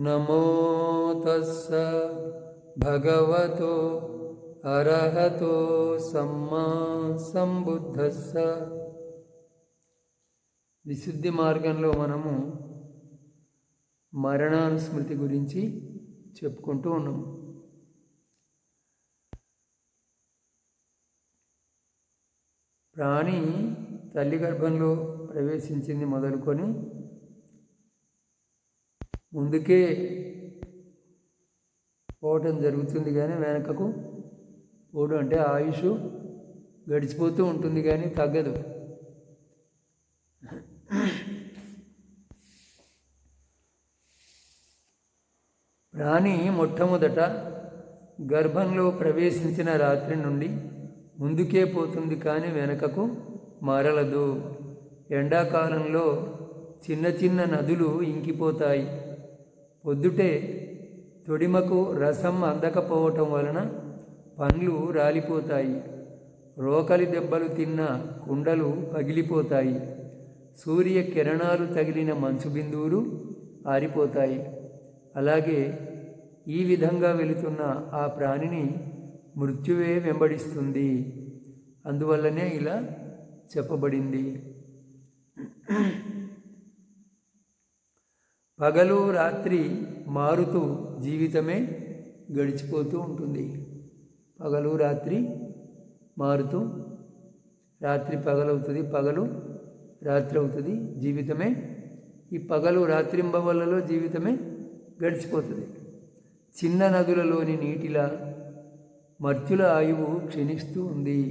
నమో తస్స భగవతో అర్హతో సమ్మా సంబుద్ధస్స. విశుద్ధి మార్గంలో మనము మరణానుస్మృతి గురించి చెప్పుకుంటూ ఉన్నాము. ప్రాణి తల్లి గర్భంలో ప్రవేశించింది మొదలుకొని ముందుకే పోవటం జరుగుతుంది, కానీ వెనకకు పోవడం అంటే ఆయుష్ గడిచిపోతూ ఉంటుంది కానీ తగ్గదు. ప్రాణి మొట్టమొదట గర్భంలో ప్రవేశించిన రాత్రి నుండి ముందుకే పోతుంది కానీ వెనకకు మారలదు. ఎండాకాలంలో చిన్న చిన్న నదులు ఇంకిపోతాయి. పొద్దుటే తొడిమకు రసం అందకపోవటం వలన పండ్లు రాలిపోతాయి. రోకలి దెబ్బలు తిన్న కుండలు పగిలిపోతాయి. సూర్య కిరణాలు తగిలిన మంచు బిందువులు ఆరిపోతాయి. అలాగే ఈ విధంగా వెళుతున్న ఆ ప్రాణిని మృత్యువే వెంబడిస్తుంది. అందువల్లనే ఇలా చెప్పబడింది. పగలు రాత్రి మారుతూ జీవితమే గడిచిపోతూ ఉంటుంది. పగలు రాత్రి మారుతూ, రాత్రి పగలవుతుంది, పగలు రాత్రి అవుతుంది. జీవితమే ఈ పగలు రాత్రింబవళ్ళలో జీవితమే గడిచిపోతుంది. చిన్న నదులలోని నీటిలా మర్త్యుల ఆయువు క్షీణిస్తూ ఉంది.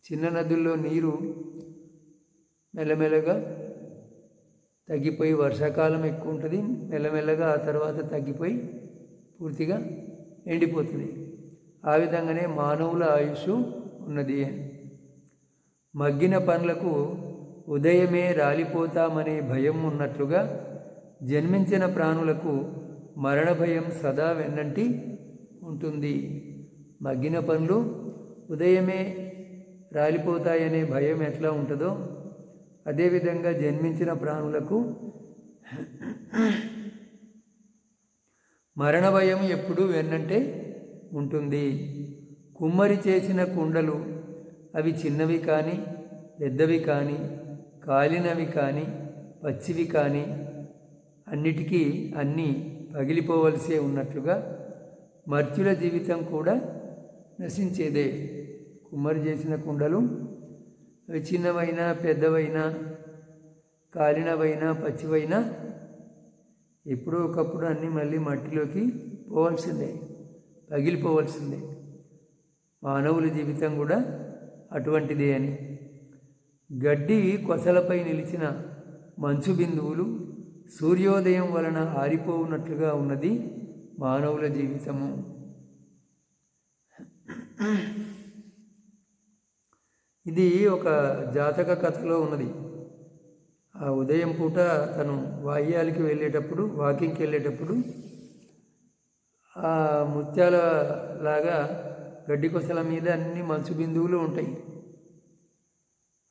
చిన్న నదుల్లో నీరు మెల్లమెల్లగా తగ్గిపోయి, వర్షాకాలం ఎక్కువ ఉంటుంది, మెల్లమెల్లగా ఆ తర్వాత తగ్గిపోయి పూర్తిగా ఎండిపోతుంది. ఆ విధంగానే మానవుల ఆయుష్ ఉన్నది. మగ్గిన పండ్లకు ఉదయమే రాలిపోతామనే భయం ఉన్నట్లుగా జన్మించిన ప్రాణులకు మరణ భయం సదా వెన్నంటి ఉంటుంది. మగ్గిన పండ్లు ఉదయమే రాలిపోతాయనే భయం ఎట్లా ఉంటుందో అదేవిధంగా జన్మించిన ప్రాణులకు మరణ భయం ఎప్పుడూ వెన్నంటే ఉంటుంది. కుమ్మరి చేసిన కుండలు అవి చిన్నవి కానీ పెద్దవి కానీ కాలినవి కానీ పచ్చివి కానీ అన్నిటికీ అన్నీ పగిలిపోవలసే ఉన్నట్లుగా మర్త్యుల జీవితం కూడా నశించేదే. కుమ్మరి చేసిన కుండలు అవి చిన్నవైనా పెద్దవైనా కాలినవైనా పచ్చివైనా ఎప్పుడో ఒకప్పుడు అన్నీ మళ్ళీ మట్టిలోకి పోవాల్సిందే, పగిలిపోవాల్సిందే. మానవుల జీవితం కూడా అటువంటిదే అని. గడ్డి కొసలపై నిలిచిన మంచు బిందువులు సూర్యోదయం వలన ఆరిపోవునట్లుగా ఉన్నది మానవుల జీవితము. ఇది ఒక జాతక కథలో ఉన్నది. ఆ ఉదయం పూట తను వాహ్యాలకి వెళ్ళేటప్పుడు, వాకింగ్కి వెళ్ళేటప్పుడు ఆ ముత్యాల లాగా గడ్డి కొసల మీద అన్ని మంచు బిందువులు ఉంటాయి.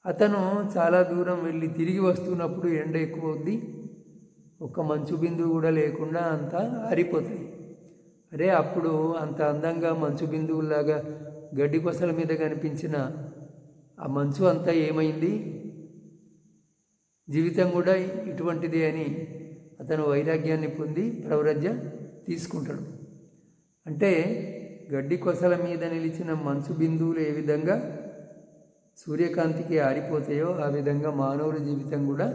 అతను చాలా దూరం వెళ్ళి తిరిగి వస్తున్నప్పుడు ఎండ ఎక్కువ అవుద్ది, ఒక్క మంచు బిందువు కూడా లేకుండా అంతా ఆరిపోతాయి. అరే, అప్పుడు అంత అందంగా మంచు బిందువులాగా గడ్డి కొసల మీద కనిపించిన ఆ మంచు అంతా ఏమైంది? జీవితం కూడా ఇటువంటిదే అని అతను వైరాగ్యాన్ని పొంది ప్రవ్రజ్య తీసుకుంటాడు. అంటే గడ్డి కొసల మీద నిలిచిన మంచు బిందువులు ఏ విధంగా సూర్యకాంతికి ఆరిపోతాయో ఆ విధంగా మానవుల జీవితం కూడా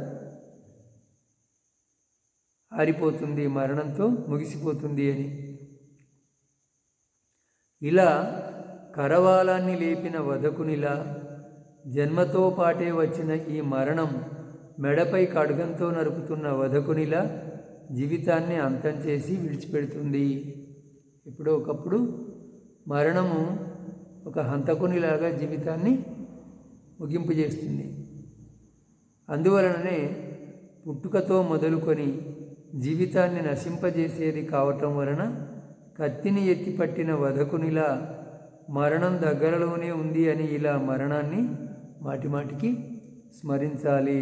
ఆరిపోతుంది, మరణంతో ముగిసిపోతుంది అని. ఇలా కరవాలాన్ని లేపిన వధకునిలా జన్మతో పాటే వచ్చిన ఈ మరణం మెడపై ఖడ్గంతో నరుకుతున్న వధకునిలా జీవితాన్ని అంతం చేసి విడిచిపెడుతుంది. ఎప్పుడో ఒకప్పుడు మరణము ఒక హంతకునిలాగా జీవితాన్ని ముగింపు చేస్తుంది. అందువలననే పుట్టుకతో మొదలుకొని జీవితాన్ని నశింపజేసేది కావటం వలన కత్తిని ఎత్తిపట్టిన వధకునిలా మరణం దగ్గరలోనే ఉంది అని ఇలా మరణాన్ని మాటిమాటికి స్మరించాలి.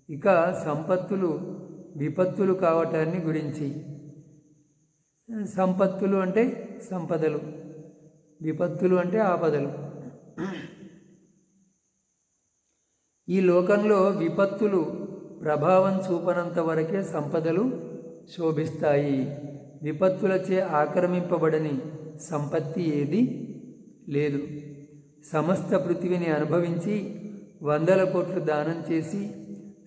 ఇక సంపత్తులు విపత్తులు కావటాన్ని గురించి. సంపత్తులు అంటే సంపదలు, విపత్తులు అంటే ఆపదలు. ఈ లోకంలో విపత్తులు ప్రభావం చూపనంత వరకే సంపదలు శోభిస్తాయి. విపత్తులచే ఆక్రమింపబడని సంపత్తి ఏది లేదు. సమస్త పృథివిని అనుభవించి 100 కోట్లు దానం చేసి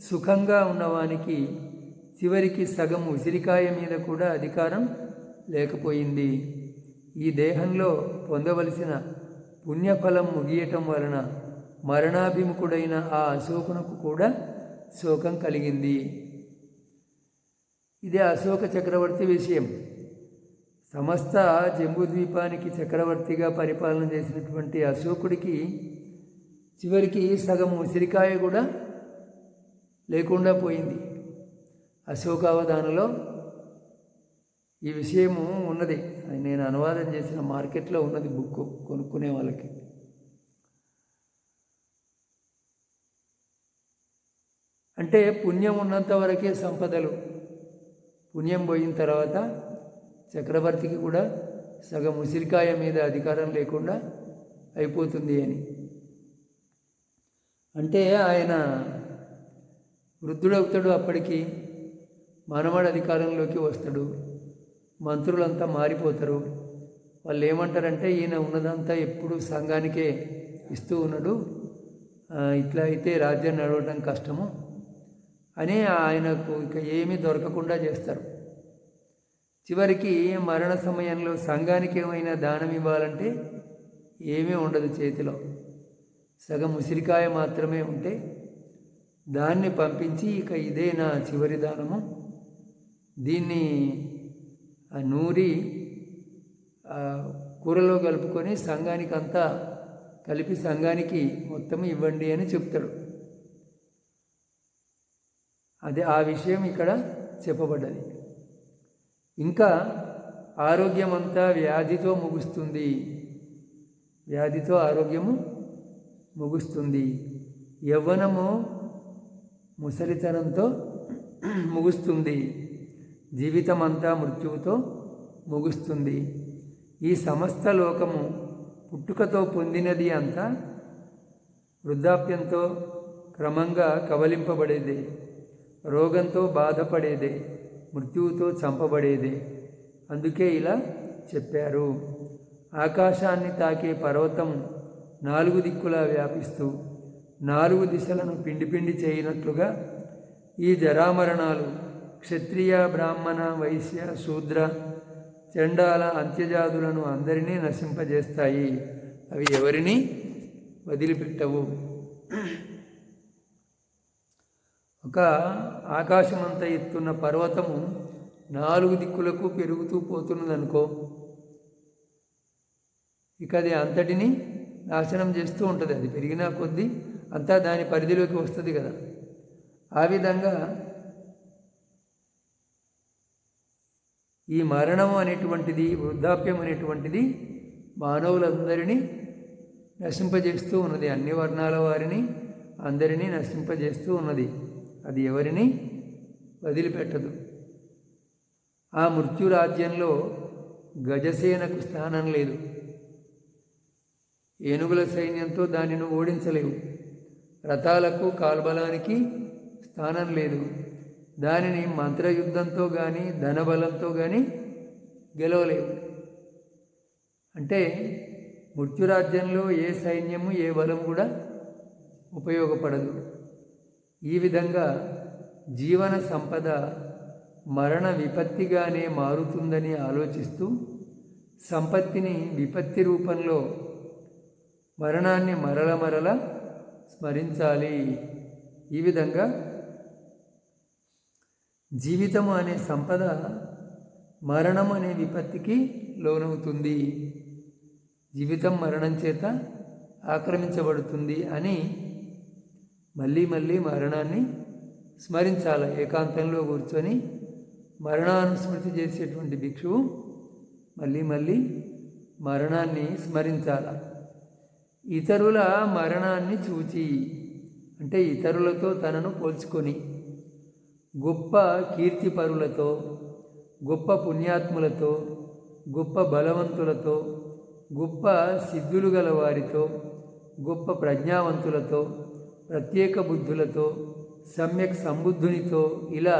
సుఖంగా ఉన్నవానికి చివరికి సగం ఉసిరికాయ మీద కూడా అధికారం లేకపోయింది. ఈ దేహంలో పొందవలసిన పుణ్యఫలం ముగియటం వలన మరణాభిముఖుడైన ఆ అశోకునకు కూడా శోకం కలిగింది. ఇదే అశోక చక్రవర్తి విషయం. సమస్త జంబూద్వీపానికి చక్రవర్తిగా పరిపాలన చేసినటువంటి అశోకుడికి చివరికి సగం ఉసిరికాయ కూడా లేకుండా పోయింది. అశోకావధానంలో ఈ విషయము ఉన్నది. నేను అనువాదం చేసిన మార్కెట్లో ఉన్నది బుక్, కొనుక్కునే వాళ్ళకి. అంటే పుణ్యం ఉన్నంత వరకే సంపదలు, పుణ్యం పోయిన తర్వాత చక్రవర్తికి కూడా సగం ఉసిరికాయ మీద అధికారం లేకుండా అయిపోతుంది అని. అంటే ఆయన వృద్ధుడవుతాడు, అప్పటికి మనవడు అధికారంలోకి వస్తాడు, మంత్రులంతా మారిపోతారు. వాళ్ళు ఏమంటారంటే ఈయన ఉన్నదంతా ఎప్పుడు సంఘానికే ఇస్తూ ఉన్నాడు, ఇట్లా అయితే రాజ్యం నడవడం కష్టము అని ఆయనకు ఇక ఏమీ దొరకకుండా చేస్తారు. చివరికి మరణ సమయంలో సంఘానికి ఏమైనా దానం ఇవ్వాలంటే ఏమీ ఉండదు చేతిలో, సగం ఉసిరికాయ మాత్రమే ఉంటే దాన్ని పంపించి ఇక ఇదే నా చివరి దానము, దీన్ని నూరి కూరలో కలుపుకొని సంఘానికి అంతా కలిపి సంఘానికి మొత్తం ఇవ్వండి అని చెప్తాడు. అదే ఆ విషయం ఇక్కడ చెప్పబడ్డది. ఇంకా ఆరోగ్యం అంతా వ్యాధితో ముగుస్తుంది, వ్యాధితో ఆరోగ్యము ముగుస్తుంది. యవ్వనము ముసలితనంతో ముగుస్తుంది. జీవితం అంతా మృత్యువుతో ముగుస్తుంది. ఈ సమస్త లోకము పుట్టుకతో పొందినది అంతా వృద్ధాప్యంతో క్రమంగా కబలింపబడేదే, రోగంతో బాధపడేదే, మృత్యువుతో చంపబడేదే. అందుకే ఇలా చెప్పారు. ఆకాశాన్ని తాకే పర్వతం 4 దిక్కులా వ్యాపిస్తూ 4 దిశలను పిండి పిండి చేయనట్లుగా ఈ జరామరణాలు క్షత్రియ, బ్రాహ్మణ, వైశ్య, శూద్ర, చండాల, అంత్యజాతులను అందరినీ నశింపజేస్తాయి. అవి ఎవరిని వదిలిపెట్టవు. ఒక ఆకాశమంతా ఎత్తున్న పర్వతము 4 దిక్కులకు పెరుగుతూ పోతున్నదనుకో, ఇక అది అంతటిని నాశనం చేస్తూ ఉంటుంది. అది పెరిగినా కొద్దీ అంతా దాని పరిధిలోకి వస్తుంది కదా. ఆ విధంగా ఈ మరణం అనేటువంటిది, వృద్ధాప్యం అనేటువంటిది మానవులందరినీ నశింపజేస్తూ ఉన్నది. అన్ని వర్ణాల వారిని అందరినీ నశింపజేస్తూ ఉన్నది. అది ఎవరిని వదిలిపెట్టదు. ఆ మృత్యురాజ్యంలో గజసేనకు స్థానం లేదు. ఏనుగుల సైన్యంతో దానిని ఓడించలేవు. రథాలకు, కాల్బలానికి స్థానం లేదు. దానిని మంత్రయుద్ధంతో కానీ ధనబలంతో కానీ గెలవలేవు. అంటే మృత్యురాజ్యంలో ఏ సైన్యము, ఏ బలం కూడా ఉపయోగపడదు. ఈ విధంగా జీవన సంపద మరణ విపత్తిగానే మారుతుందని ఆలోచిస్తూ సంపత్తిని విపత్తి రూపంలో మరణాన్ని మరల మరల స్మరించాలి. ఈ విధంగా జీవితము అనే సంపద మరణం అనే విపత్తికి లోనవుతుంది. జీవితం మరణం చేత ఆక్రమించబడుతుంది అని మళ్ళీ మళ్ళీ మరణాన్ని స్మరించాలి. ఏకాంతంలో కూర్చొని మరణానుస్మృతి చేసేటువంటి భిక్షువు మళ్ళీ మళ్ళీ మరణాన్ని స్మరించాలి. ఇతరుల మరణాన్ని చూచి, అంటే ఇతరులతో తనను పోల్చుకొని, గొప్ప కీర్తిపరులతో, గొప్ప పుణ్యాత్ములతో, గొప్ప బలవంతులతో, గొప్ప సిద్ధులు గల వారితో, గొప్ప ప్రజ్ఞావంతులతో, ప్రత్యేక బుద్ధులతో, సమ్యక్ సంబుద్ధునితో, ఇలా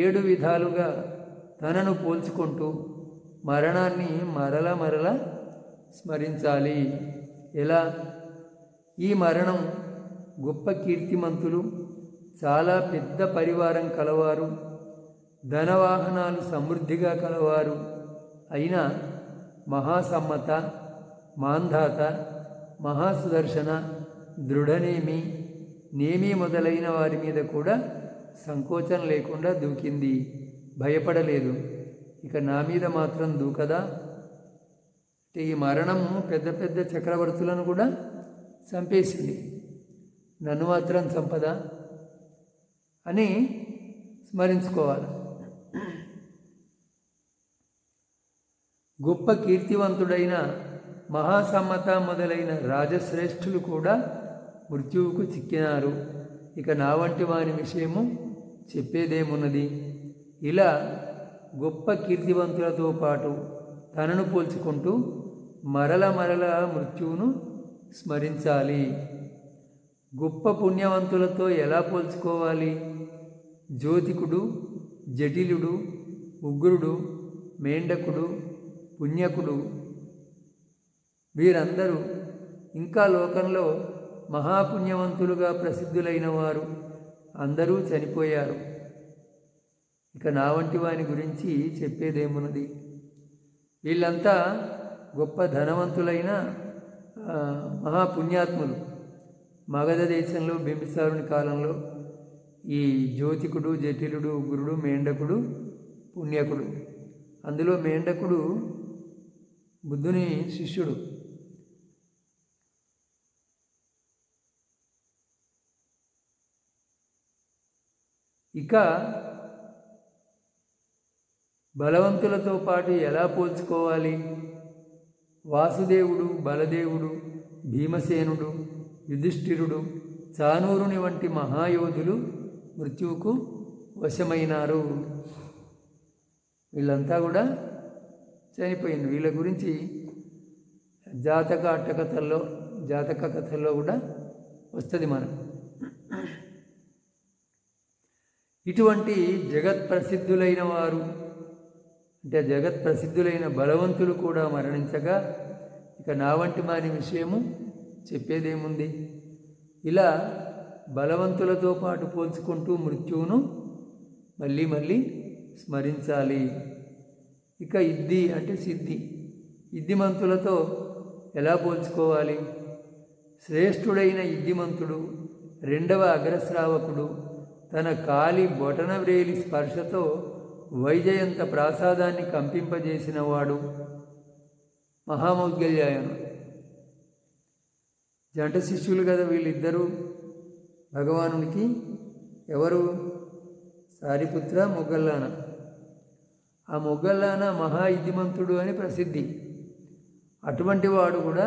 7 విధాలుగా తనను పోల్చుకుంటూ మరణాన్ని మరల స్మరించాలి. ఎలా? ఈ మరణం గొప్ప కీర్తిమంతులు, చాలా పెద్ద పరివారం కలవారు, ధనవాహనాలు సమృద్ధిగా కలవారు అయిన మహాసమ్మత, మాంధాత, మహాసుదర్శన, దృఢనేమి, నేమి మొదలైన వారి మీద కూడా సంకోచం లేకుండా దూకింది, భయపడలేదు. ఇక నా మీద మాత్రం దూకదా? ఈ మరణము పెద్ద పెద్ద చక్రవర్తులను కూడా చంపేసింది, నన్ను మాత్రం చంపదా అని స్మరించుకోవాలి. గొప్ప కీర్తివంతుడైన మహాసమ్మత మొదలైన రాజశ్రేష్ఠులు కూడా మృత్యువుకు చిక్కినారు. ఇక నా వంటి వాని విషయము చెప్పేదేమున్నది? ఇలా గొప్ప కీర్తివంతులతో పాటు తనను పోల్చుకుంటూ మరల మృత్యువును స్మరించాలి. గొప్ప పుణ్యవంతులతో ఎలా పోల్చుకోవాలి? జ్యోతికుడు, జటిలుడు, ఉగ్రుడు, మేండకుడు, పుణ్యకుడు, వీరందరూ ఇంకా లోకంలో మహాపుణ్యవంతులుగా ప్రసిద్ధులైన వారు అందరూ చనిపోయారు. ఇక నా వంటి వాని గురించి చెప్పేదేమున్నది? వీళ్ళంతా గొప్ప ధనవంతులైన మహాపుణ్యాత్ములు. మగధ దేశంలో బింబిసారుని కాలంలో ఈ జ్యోతికుడు, జటిలుడు, ఉగ్రుడు, మేండకుడు, పుణ్యకుడు. అందులో మేండకుడు బుద్ధుని శిష్యుడు. ఇక బలవంతులతో పాటు ఎలా పోల్చుకోవాలి? వాసుదేవుడు, బలదేవుడు, భీమసేనుడు, యుధిష్ఠిరుడు, చానూరుని వంటి మహాయోధులు మృత్యువుకు వశమైనారు. వీళ్ళంతా కూడా చనిపోయింది. వీళ్ళ గురించి జాతక కథల్లో కూడా వస్తుంది మనం. ఇటువంటి జగత్ ప్రసిద్ధులైన వారు, అంటే జగత్ ప్రసిద్ధులైన బలవంతులు కూడా మరణించగా ఇక నా వంటి వాని విషయము చెప్పేదేముంది? ఇలా బలవంతులతో పాటు పోల్చుకుంటూ మృత్యువును మళ్ళీ స్మరించాలి. ఇక ఇద్ది అంటే సిద్ధి, ఇద్దిమంతులతో ఎలా పోల్చుకోవాలి? శ్రేష్ఠుడైన ఇద్దిమంతుడు, 2వ అగ్రశ్రావకుడు, తన కాలి బొటన వ్రేలి స్పర్శతో వైజయంత ప్రాసాదాన్ని కంపింపజేసినవాడు మహామౌద్గల్యాయన. జంట శిష్యులు కదా వీళ్ళిద్దరూ భగవానునికి. ఎవరు? సారిపుత్ర, మొగ్గల్లాన. ఆ మొగ్గల్లాన మహా ఇద్దిమంతుడు అని ప్రసిద్ధి. అటువంటి వాడు కూడా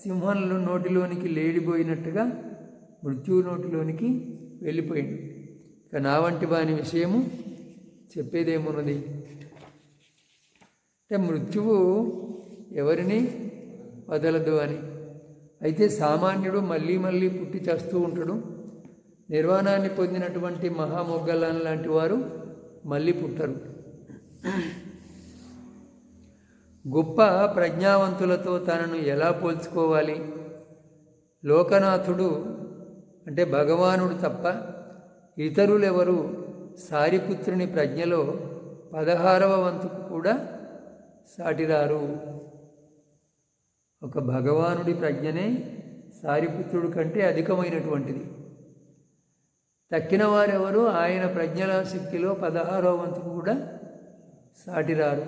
సింహంలో నోటిలోనికి లేడిపోయినట్టుగా మృత్యువు నోటిలోనికి వెళ్ళిపోయింది. ఇక నా వంటి వాని విషయము చెప్పేదేమున్నది? అంటే మృత్యువు ఎవరిని వదలదు అని. అయితే సామాన్యుడు మళ్ళీ పుట్టి చేస్తూ ఉంటాడు. నిర్వాణాన్ని పొందినటువంటి మహామొగ్గల్లాన్ లాంటి వారు మళ్ళీ పుట్టరు. గొప్ప ప్రజ్ఞావంతులతో తనను ఎలా పోల్చుకోవాలి? లోకనాథుడు అంటే భగవానుడు తప్ప ఇతరులెవరు సారిపుత్రుని ప్రజ్ఞలో 16వ వంతుకు కూడా సాటిరారు. ఒక భగవానుడి ప్రజ్ఞనే సారిపుత్రుడి కంటే అధికమైనటువంటిది. తక్కిన వారెవరు ఆయన ప్రజ్ఞల శక్తిలో 16వ వంతుకు కూడా సాటిరారు.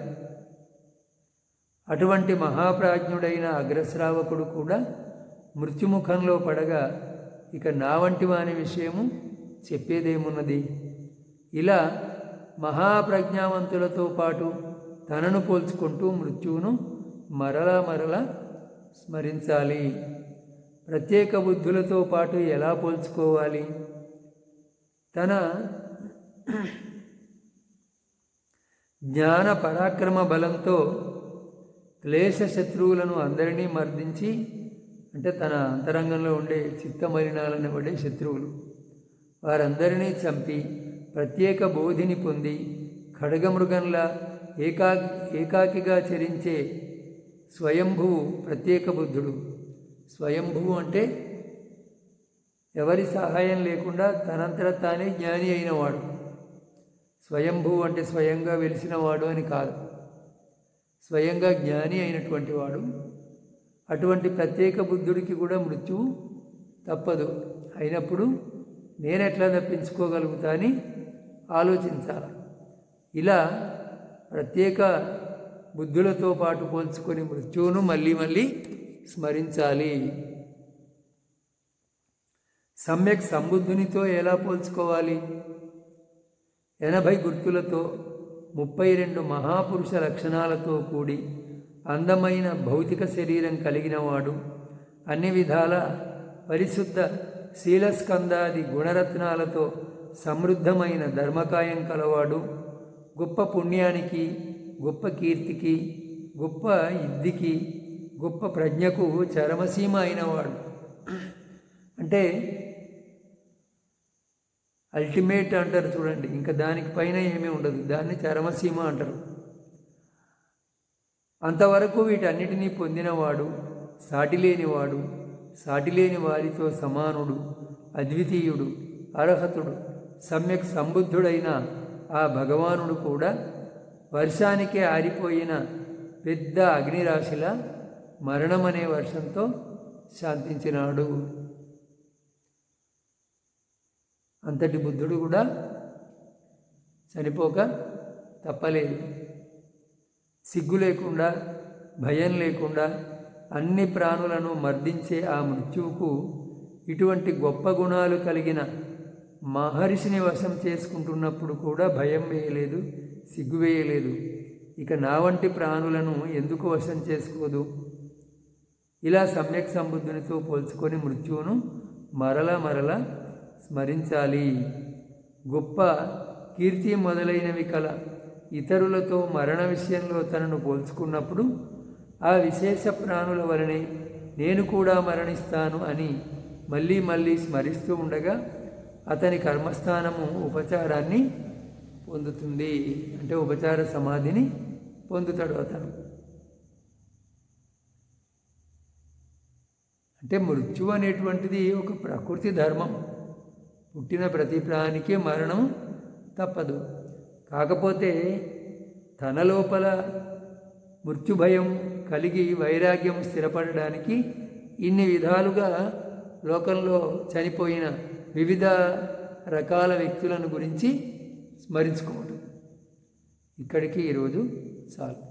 అటువంటి మహాప్రాజ్ఞుడైన అగ్రశ్రావకుడు కూడా మృత్యుముఖంలో పడగా ఇక నా వంటి వాని విషయము చెప్పేదేమున్నది? ఇలా మహాప్రజ్ఞావంతులతో పాటు తనను పోల్చుకుంటూ మృత్యువును మరలా స్మరించాలి. ప్రత్యేక బుద్ధులతో పాటు ఎలా పోల్చుకోవాలి? తన జ్ఞాన పరాక్రమ బలంతో క్లేశ శత్రువులను అందరినీ మర్దించి, అంటే తన అంతరంగంలో ఉండే చిత్తమలినాలను పడే శత్రువులు వారందరినీ చంపి ప్రత్యేక బోధిని పొంది ఖడ్గమృగంలా ఏకాకిగా చరించే స్వయంభువు ప్రత్యేక బుద్ధుడు. స్వయంభువు అంటే ఎవరి సహాయం లేకుండా తనంతట తానే జ్ఞాని అయినవాడు. స్వయంభువు అంటే స్వయంగా వెలిసినవాడు అని కాదు, స్వయంగా జ్ఞాని అయినటువంటి వాడు. అటువంటి ప్రత్యేక బుద్ధుడికి కూడా మృత్యువు తప్పదు. అయినప్పుడు నేనెట్లా తప్పించుకోగలుగుతా అని ఆలోచించాలి. ఇలా ప్రత్యేక బుద్ధులతో పాటు పోల్చుకొని మృత్యువును మళ్ళీ మళ్ళీ స్మరించాలి. సమ్యక్ సంబుద్ధునితో ఎలా పోల్చుకోవాలి? 80 గుర్తులతో 32 మహాపురుష లక్షణాలతో కూడి అందమైన భౌతిక శరీరం కలిగినవాడు, అన్ని విధాల పరిశుద్ధ శీలస్కందాది గుణరత్నాలతో సమృద్ధమైన ధర్మకాయం కలవాడు, గొప్ప పుణ్యానికి, గొప్ప కీర్తికి, గొప్ప ఇద్దికి, గొప్ప ప్రజ్ఞకు చరమసీమ అయినవాడు. అంటే అల్టిమేట్ అంటారు చూడండి, ఇంకా దానికి పైన ఏమీ ఉండదు, దాన్ని చరమసీమ అంటారు. అంతవరకు వీటన్నిటినీ పొందినవాడు, సాటిలేనివాడు, సాటిలేని వారితో సమానుడు, అద్వితీయుడు, అర్హతుడు, సమ్యక్ సంబుద్ధుడైన ఆ భగవానుడు కూడా వర్షానికే ఆరిపోయిన పెద్ద అగ్నిరాశిలా మరణమనే వర్షంతో శాంతించినాడు. అంతటి బుద్ధుడు కూడా చనిపోక తప్పలేదు. సిగ్గు లేకుండా, భయం లేకుండా అన్ని ప్రాణులను మర్దించే ఆ మృత్యువుకు ఇటువంటి గొప్ప గుణాలు కలిగిన మహర్షిని వశం చేసుకుంటున్నప్పుడు కూడా భయం వేయలేదు, సిగ్గు వేయలేదు. ఇక నా వంటి ప్రాణులను ఎందుకు వశం చేసుకోదు? ఇలా సమ్యక్ సంబుద్ధునితో పోల్చుకొని మృత్యువును మరల స్మరించాలి. గొప్ప కీర్తి మొదలైనవి కల ఇతరులతో మరణ విషయంలో తనను పోల్చుకున్నప్పుడు ఆ విశేష ప్రాణుల వలనే నేను కూడా మరణిస్తాను అని మళ్ళీ మళ్ళీ స్మరిస్తూ ఉండగా అతని కర్మస్థానము ఉపచారాన్ని పొందుతుంది. అంటే ఉపచార సమాధిని పొందుతాడు అతను. అంటే మృత్యు అనేటువంటిది ఒక ప్రకృతి ధర్మం. పుట్టిన ప్రతి ప్రాణికి మరణం తప్పదు. కాకపోతే తన లోపల మృత్యుభయం కలిగి వైరాగ్యం స్థిరపడడానికి ఇన్ని విధాలుగా లోకంలో చనిపోయిన వివిధ రకాల వ్యక్తులను గురించి స్మరించుకోవడం. ఇక్కడికి ఈరోజు చాలు.